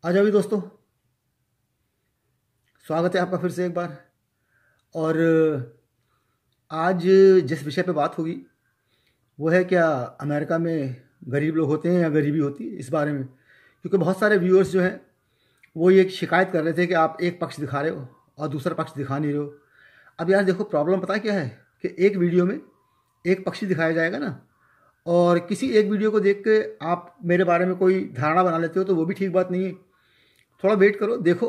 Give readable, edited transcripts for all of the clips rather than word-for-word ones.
आ जाओ भी दोस्तों। स्वागत है आपका फिर से एक बार। और आज जिस विषय पे बात होगी वो है क्या अमेरिका में गरीब लोग होते हैं या गरीबी होती है, इस बारे में। क्योंकि बहुत सारे व्यूअर्स जो हैं वो ये शिकायत कर रहे थे कि आप एक पक्ष दिखा रहे हो और दूसरा पक्ष दिखा नहीं रहे हो। अब यार देखो, प्रॉब्लम पता है क्या है कि एक वीडियो में एक पक्ष ही दिखाया जाएगा ना, और किसी एक वीडियो को देख के आप मेरे बारे में कोई धारणा बना लेते हो तो वो भी ठीक बात नहीं है। थोड़ा वेट करो, देखो,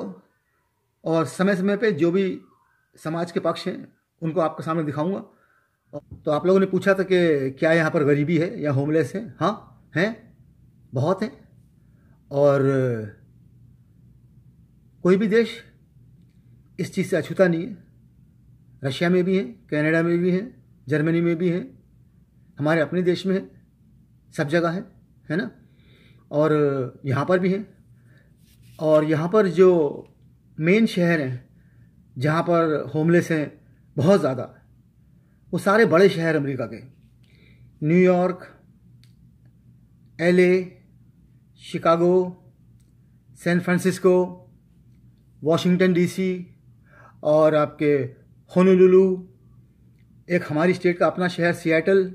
और समय समय पे जो भी समाज के पक्ष हैं उनको आपके सामने दिखाऊंगा। तो आप लोगों ने पूछा था कि क्या यहाँ पर गरीबी है या होमलेस है। हाँ, हैं, बहुत हैं। और कोई भी देश इस चीज़ से अछूता नहीं है। रशिया में भी है, कनाडा में भी है, जर्मनी में भी है, हमारे अपने देश में है, सब जगह है ना। और यहाँ पर भी है। और यहाँ पर जो मेन शहर हैं जहाँ पर होमलेस हैं बहुत ज़्यादा, वो सारे बड़े शहर अमेरिका के, New York, LA, Chicago, San Francisco, Washington DC, और आपके होनोलुलु, एक हमारी स्टेट का अपना शहर सिएटल,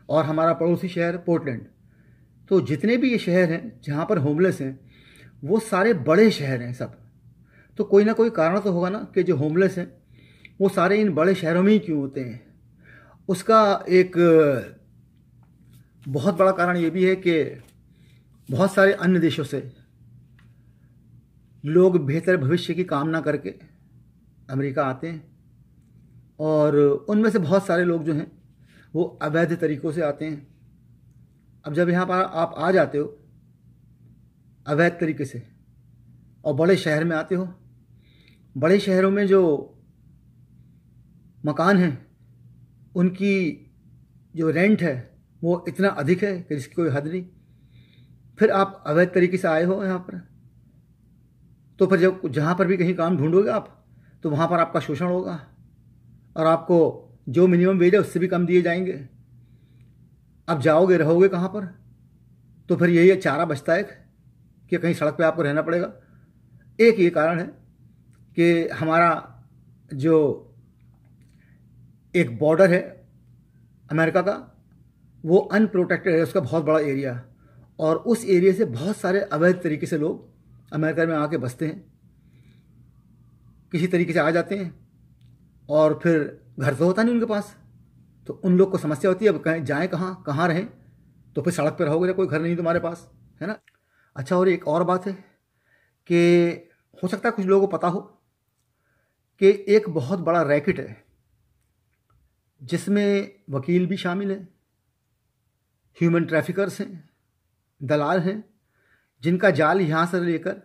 और हमारा पड़ोसी शहर पोर्टलैंड। तो जितने भी ये शहर हैं जहाँ पर होमलेस हैं वो सारे बड़े शहर हैं सब। तो कोई ना कोई कारण तो होगा ना कि जो होमलेस हैं वो सारे इन बड़े शहरों में ही क्यों होते हैं। उसका एक बहुत बड़ा कारण ये भी है कि बहुत सारे अन्य देशों से लोग बेहतर भविष्य की कामना करके अमेरिका आते हैं, और उनमें से बहुत सारे लोग जो हैं वो अवैध तरीक़ों से आते हैं। अब जब यहाँ पर आप आ जाते हो अवैध तरीके से और बड़े शहर में आते हो, बड़े शहरों में जो मकान हैं उनकी जो रेंट है वो इतना अधिक है कि जिसकी कोई हद नहीं। फिर आप अवैध तरीके से आए हो यहाँ पर, तो फिर जब जहाँ पर भी कहीं काम ढूंढोगे आप, तो वहाँ पर आपका शोषण होगा और आपको जो मिनिमम वेज है उससे भी कम दिए जाएंगे। अब जाओगे, रहोगे कहाँ पर? तो फिर यही चारा बचता है कि कहीं सड़क पे आपको रहना पड़ेगा। एक ये कारण है कि हमारा जो एक बॉर्डर है अमेरिका का वो अनप्रोटेक्टेड है, उसका बहुत बड़ा एरिया, और उस एरिया से बहुत सारे अवैध तरीके से लोग अमेरिका में आके बसते हैं। किसी तरीके से आ जाते हैं और फिर घर तो होता नहीं उनके पास, तो उन लोग को समस्या होती है अब कहीं जाएँ कहाँ, कहाँ रहें। तो फिर सड़क पर रहोगे, कोई घर नहीं तुम्हारे पास, है ना। अच्छा, और एक और बात है कि हो सकता है कुछ लोगों को पता हो कि एक बहुत बड़ा रैकेट है जिसमें वकील भी शामिल हैं, ह्यूमन ट्रैफिकर्स हैं, दलाल हैं, जिनका जाल यहाँ से लेकर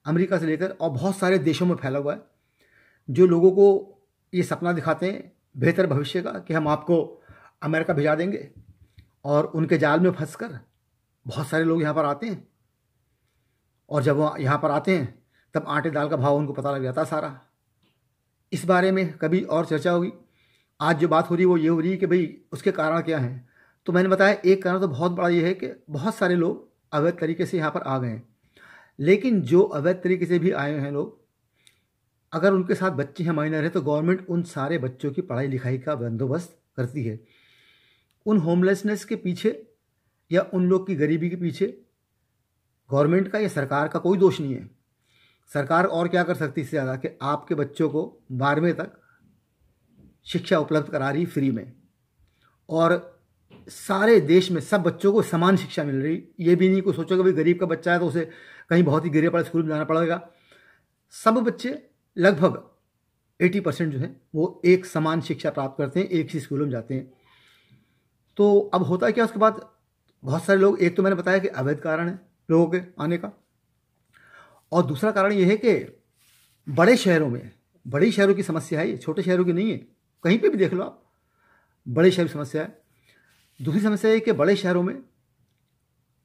अमेरिका से लेकर और बहुत सारे देशों में फैला हुआ है, जो लोगों को ये सपना दिखाते हैं बेहतर भविष्य का कि हम आपको अमेरिका भिजा देंगे, और उनके जाल में फंसकर बहुत सारे लोग यहाँ पर आते हैं। और जब वो यहाँ पर आते हैं तब आटे दाल का भाव उनको पता लग जाता है सारा। इस बारे में कभी और चर्चा होगी। आज जो बात हो रही है वो ये हो रही है कि भाई उसके कारण क्या हैं। तो मैंने बताया एक कारण तो बहुत बड़ा ये है कि बहुत सारे लोग अवैध तरीके से यहाँ पर आ गए हैं। लेकिन जो अवैध तरीके से भी आए हैं लोग, अगर उनके साथ बच्चे हैं, माइनर है, तो गवर्नमेंट उन सारे बच्चों की पढ़ाई लिखाई का बंदोबस्त करती है। उन होमलेसनेस के पीछे या उन लोग की गरीबी के पीछे गवर्नमेंट का या सरकार का कोई दोष नहीं है। सरकार और क्या कर सकती है इससे ज़्यादा कि आपके बच्चों को 12वीं तक शिक्षा उपलब्ध करा रही फ्री में, और सारे देश में सब बच्चों को समान शिक्षा मिल रही। ये भी नहीं कोई सोचेगा भाई गरीब का बच्चा है तो उसे कहीं बहुत ही गिरे पड़े स्कूल में जाना पड़ेगा। सब बच्चे लगभग 80% जो है वो एक समान शिक्षा प्राप्त करते हैं, एक ही स्कूलों में जाते हैं। तो अब होता है क्या उसके बाद, बहुत सारे लोग, एक तो मैंने बताया कि अवैध कारण है लोगों के आने का, और दूसरा कारण ये है कि बड़े शहरों में, बड़ी शहरों की समस्या है, ये छोटे शहरों की नहीं है। कहीं पे भी देख लो आप, बड़े शहर की समस्या है। दूसरी समस्या है कि बड़े शहरों में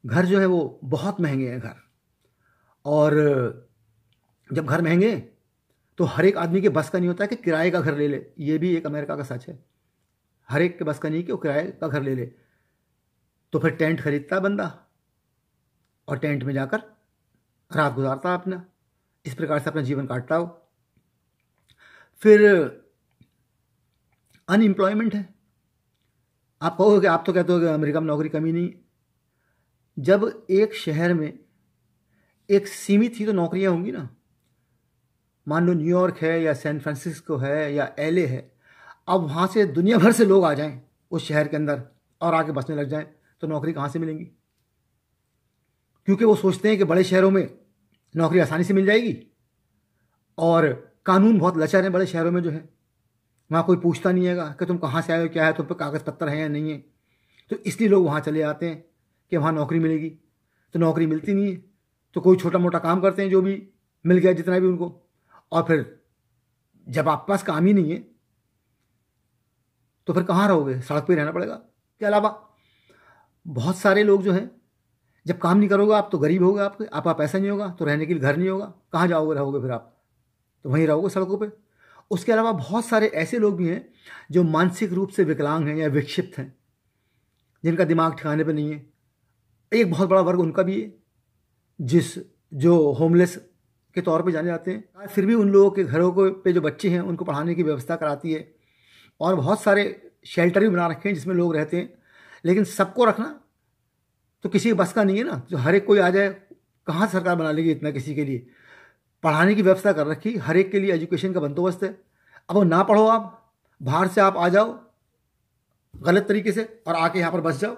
घर जो है वो बहुत महंगे हैं घर, और जब घर महंगे तो हर एक आदमी के बस का नहीं होता है कि किराए का घर ले ले। ये भी एक अमेरिका का सच है, हर एक के बस का नहीं कि वो किराए का घर ले ले। तो फिर टेंट खरीदता है बंदा और टेंट में जाकर रात गुजारता है अपना, इस प्रकार से अपना जीवन काटता हो। फिर अनएम्प्लॉयमेंट है। आप कहोगे, आप तो कहते हो कि अमेरिका में नौकरी कमी नहीं। जब एक शहर में एक सीमित ही तो नौकरियां होंगी ना, मान लो न्यूयॉर्क है या सैन फ्रांसिस्को है या एलए है, अब वहाँ से दुनिया भर से लोग आ जाएं उस शहर के अंदर और आके बसने लग जाएं, तो नौकरी कहाँ से मिलेंगी? क्योंकि वो सोचते हैं कि बड़े शहरों में नौकरी आसानी से मिल जाएगी और कानून बहुत लचर हैं बड़े शहरों में जो है, वहाँ कोई पूछता नहीं है कि तुम कहाँ से आए हो, क्या है, तुम पे कागज़ पत्तर हैं या नहीं है। तो इसलिए लोग वहाँ चले आते हैं कि वहाँ नौकरी मिलेगी। तो नौकरी मिलती नहीं है, तो कोई छोटा मोटा काम करते हैं, जो भी मिल गया जितना भी उनको। और फिर जब आपके पास काम ही नहीं है तो फिर कहाँ रहोगे? सड़क पर रहना पड़ेगा। के अलावा बहुत सारे लोग जो हैं, जब काम नहीं करोगे आप तो गरीब होगे, आपके पास पैसा नहीं होगा तो रहने के लिए घर नहीं होगा, कहाँ जाओगे, रहोगे फिर आप? तो वहीं रहोगे सड़कों पे। उसके अलावा बहुत सारे ऐसे लोग भी हैं जो मानसिक रूप से विकलांग हैं या विक्षिप्त हैं, जिनका दिमाग ठिकाने पे नहीं है। एक बहुत बड़ा वर्ग उनका भी है जो होमलेस के तौर पे जाने जाते हैं। फिर भी उन लोगों के घरों को पे जो बच्चे हैं उनको पढ़ाने की व्यवस्था कराती है, और बहुत सारे शेल्टर भी बना रखे हैं जिसमें लोग रहते हैं। लेकिन सबको रखना तो किसी के बस का नहीं है ना, जो हर एक कोई आ जाए, कहाँ सरकार बना लेगी इतना किसी के लिए? पढ़ाने की व्यवस्था कर रखी, हर एक के लिए एजुकेशन का बंदोबस्त है। अब वो ना पढ़ो, आप बाहर से आप आ जाओ गलत तरीके से और आके यहाँ पर बस जाओ,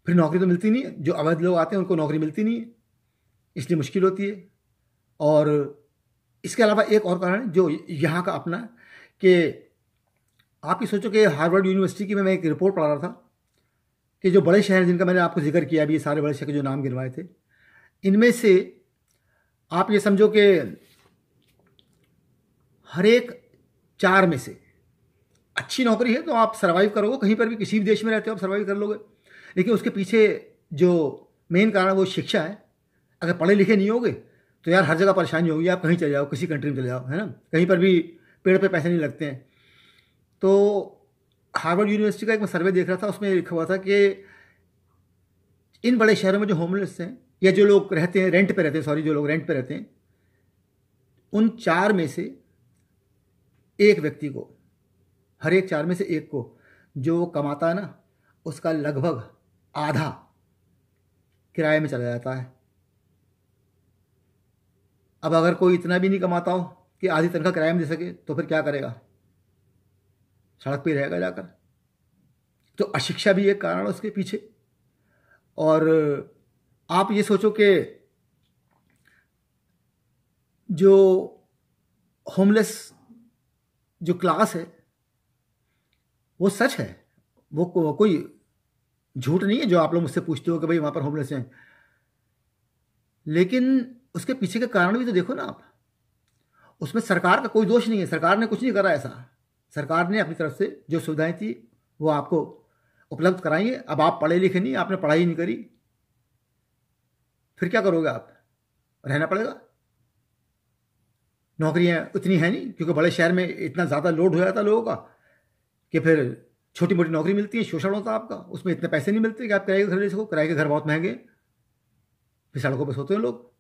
फिर नौकरी तो मिलती नहीं है। जो अवैध लोग आते हैं उनको नौकरी मिलती नहीं है, इसलिए मुश्किल होती है। और इसके अलावा एक और कारण जो यहाँ का अपना, कि आप ये सोचो कि हार्वर्ड यूनिवर्सिटी की मैं एक रिपोर्ट पढ़ा रहा था कि जो बड़े शहर जिनका मैंने आपको जिक्र किया अभी, ये सारे बड़े शहर के जो नाम गिनवाए थे, इनमें से आप ये समझो कि हर एक 4 में से अच्छी नौकरी है तो आप सर्वाइव करोगे, कहीं पर भी किसी भी देश में रहते हो आप सर्वाइव कर लोगे। लेकिन उसके पीछे जो मेन कारण है वो शिक्षा है। अगर पढ़े लिखे नहीं होगे तो यार हर जगह परेशानी होगी, आप कहीं चले जाओ, किसी कंट्री में चले जाओ, है ना, कहीं पर भी पेड़ पे पैसे नहीं लगते हैं। तो हार्वर्ड यूनिवर्सिटी का एक मैं सर्वे देख रहा था, उसमें लिखा हुआ था कि इन बड़े शहरों में जो होमलेस हैं या जो लोग रहते हैं रेंट पे रहते हैं, जो लोग रेंट पे रहते हैं, उन 4 में से एक व्यक्ति को, हर एक 4 में से एक को जो कमाता है ना, उसका लगभग आधा किराए में चला जाता है। अब अगर कोई इतना भी नहीं कमाता हो कि आधी तनख्वाह किराए में दे सके तो फिर क्या करेगा? सड़क पे रहेगा जाकर। तो अशिक्षा भी एक कारण है उसके पीछे। और आप ये सोचो कि जो होमलेस जो क्लास है वो सच है, वो कोई झूठ नहीं है जो आप लोग मुझसे पूछते हो कि भाई वहाँ पर होमलेस हैं। लेकिन उसके पीछे के कारण भी तो देखो ना आप। उसमें सरकार का कोई दोष नहीं है, सरकार ने कुछ नहीं करा ऐसा। सरकार ने अपनी तरफ से जो सुविधाएं थी वो आपको उपलब्ध कराई है। अब आप पढ़े लिखे नहीं, आपने पढ़ाई नहीं करी, फिर क्या करोगे? आप रहना पड़ेगा। नौकरियां उतनी है नहीं, क्योंकि बड़े शहर में इतना ज़्यादा लोड हो जाता है लोगों का कि फिर छोटी मोटी नौकरी मिलती है, शोषण होता है आपका, उसमें इतने पैसे नहीं मिलते कि आप किराए के घर ले सको। किराए के घर बहुत महंगे, फिर सड़कों पर सोते हैं लोग।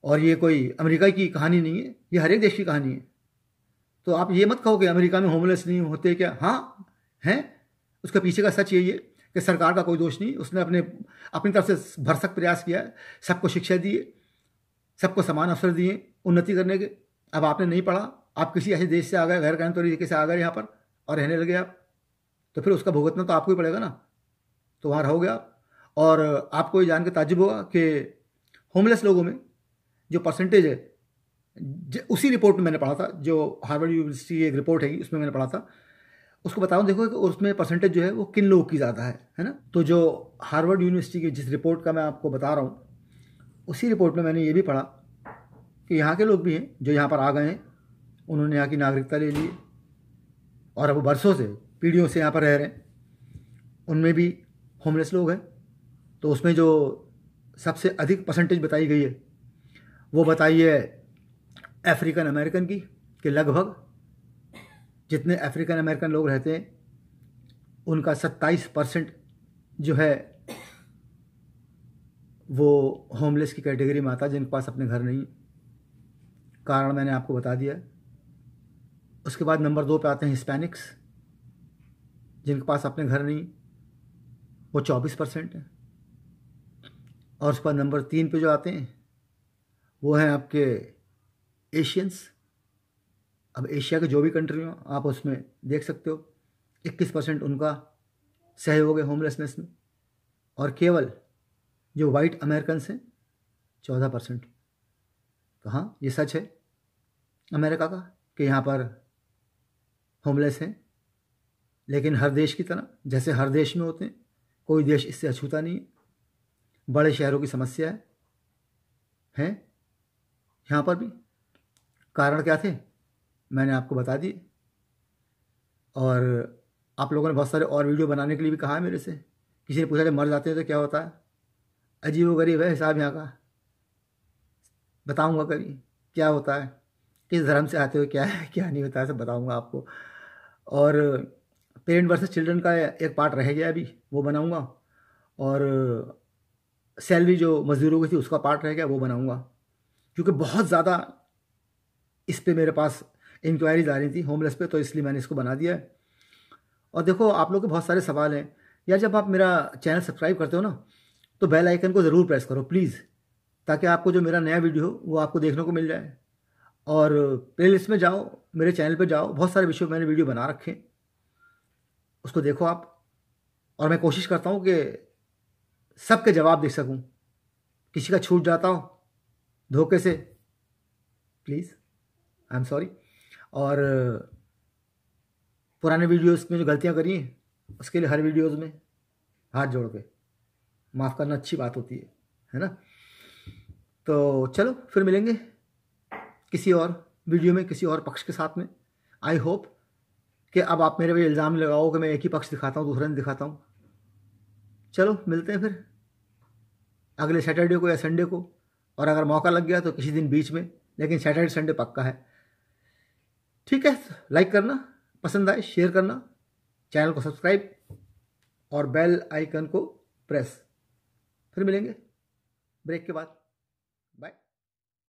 और ये कोई अमेरिका की कहानी नहीं है, ये हर एक देश की कहानी है। तो आप ये मत कहो कि अमेरिका में होमलेस नहीं होते, क्या? हाँ हैं। उसके पीछे का सच यही है कि सरकार का कोई दोष नहीं, उसने अपनी तरफ से भरसक प्रयास किया है, सबको शिक्षा दी है, सबको समान अवसर दिए उन्नति करने के। अब आपने नहीं पढ़ा, आप किसी ऐसे देश से आ गए, गैर कानूनी तरीके से आ गए यहाँ पर और रहने लगे आप, तो फिर उसका भुगतना तो आपको ही पड़ेगा ना। तो वहाँ रहोगे आप। और आपको ये जान के ताज्जुब होगा कि होमलेस लोगों में जो परसेंटेज है, उसी रिपोर्ट में मैंने पढ़ा था, जो हार्वर्ड यूनिवर्सिटी की एक रिपोर्ट है उसमें मैंने पढ़ा था, उसको बताऊँ देखो कि उसमें परसेंटेज जो है वो किन लोगों की ज़्यादा है ना। तो जो हार्वर्ड यूनिवर्सिटी की जिस रिपोर्ट का मैं आपको बता रहा हूँ, उसी रिपोर्ट में मैंने ये भी पढ़ा कि यहाँ के लोग भी हैं जो यहाँ पर आ गए हैं, उन्होंने यहाँ की नागरिकता ले ली और अब वो बरसों से, पीढ़ियों से यहाँ पर रह रहे हैं, उनमें भी होमलेस लोग हैं। तो उसमें जो सबसे अधिक परसेंटेज बताई गई है वो बताई है अफ्रीकन अमेरिकन की, कि लगभग जितने अफ्रीकन अमेरिकन लोग रहते हैं उनका 27% जो है वो होमलेस की कैटेगरी में आता है, जिनके पास अपने घर नहीं। कारण मैंने आपको बता दिया है। उसके बाद नंबर 2 पे आते हैं हिस्पैनिक्स, जिनके पास अपने घर नहीं, वो 24% है। और उसके बाद नंबर 3 पे जो आते हैं वो हैं आपके एशियंस। अब एशिया के जो भी कंट्री हो आप उसमें देख सकते हो, 21% उनका सहयोग है होमलेसनेस में। और केवल जो वाइट अमेरिकन हैं 14%। तो हाँ, ये सच है अमेरिका का कि यहाँ पर होमलेस हैं, लेकिन हर देश की तरह, जैसे हर देश में होते हैं, कोई देश इससे अछूता नहीं है। बड़े शहरों की समस्या है यहाँ पर भी। कारण क्या थे मैंने आपको बता दिए। और आप लोगों ने बहुत सारे और वीडियो बनाने के लिए भी कहा है मेरे से। किसी ने पूछा कि मर जाते हैं तो क्या होता है। अजीबोगरीब है हिसाब यहाँ का। बताऊंगा कभी क्या होता है, किस धर्म से आते हो, क्या है क्या नहीं होता है, सब बताऊंगा आपको। और पेरेंट वर्सेस चिल्ड्रन का एक पार्ट रह गया अभी, वो बनाऊंगा। और सैलरी जो मजदूरों की थी उसका पार्ट रह गया, वो बनाऊंगा। क्योंकि बहुत ज़्यादा इस पे मेरे पास इंक्वायरीज आ रही थी होमलेस पे, तो इसलिए मैंने इसको बना दिया है। और देखो, आप लोग के बहुत सारे सवाल हैं यार। जब आप मेरा चैनल सब्सक्राइब करते हो ना, तो बेल आइकन को ज़रूर प्रेस करो प्लीज़, ताकि आपको जो मेरा नया वीडियो हो वो आपको देखने को मिल जाए। और प्लेलिस्ट में जाओ, मेरे चैनल पे जाओ, बहुत सारे विषयों मैंने वीडियो बना रखे हैं, उसको देखो आप। और मैं कोशिश करता हूँ कि सबके जवाब दे सकूँ। किसी का छूट जाता हो धोखे से, प्लीज़ आई एम सॉरी। और पुराने वीडियोस में जो गलतियाँ करी हैं उसके लिए हर वीडियोस में हाथ जोड़ के माफ़ करना अच्छी बात होती है ना। तो चलो फिर मिलेंगे किसी और वीडियो में, किसी और पक्ष के साथ में। आई होप कि अब आप मेरे पे इल्ज़ाम लगाओ कि मैं एक ही पक्ष दिखाता हूँ, दूसरा नहीं दिखाता हूँ। चलो मिलते हैं फिर अगले सैटरडे को या संडे को, और अगर मौका लग गया तो किसी दिन बीच में, लेकिन सैटरडे संडे पक्का है। ठीक है, लाइक करना, पसंद आए शेयर करना, चैनल को सब्सक्राइब और बेल आइकन को प्रेस। फिर मिलेंगे ब्रेक के बाद।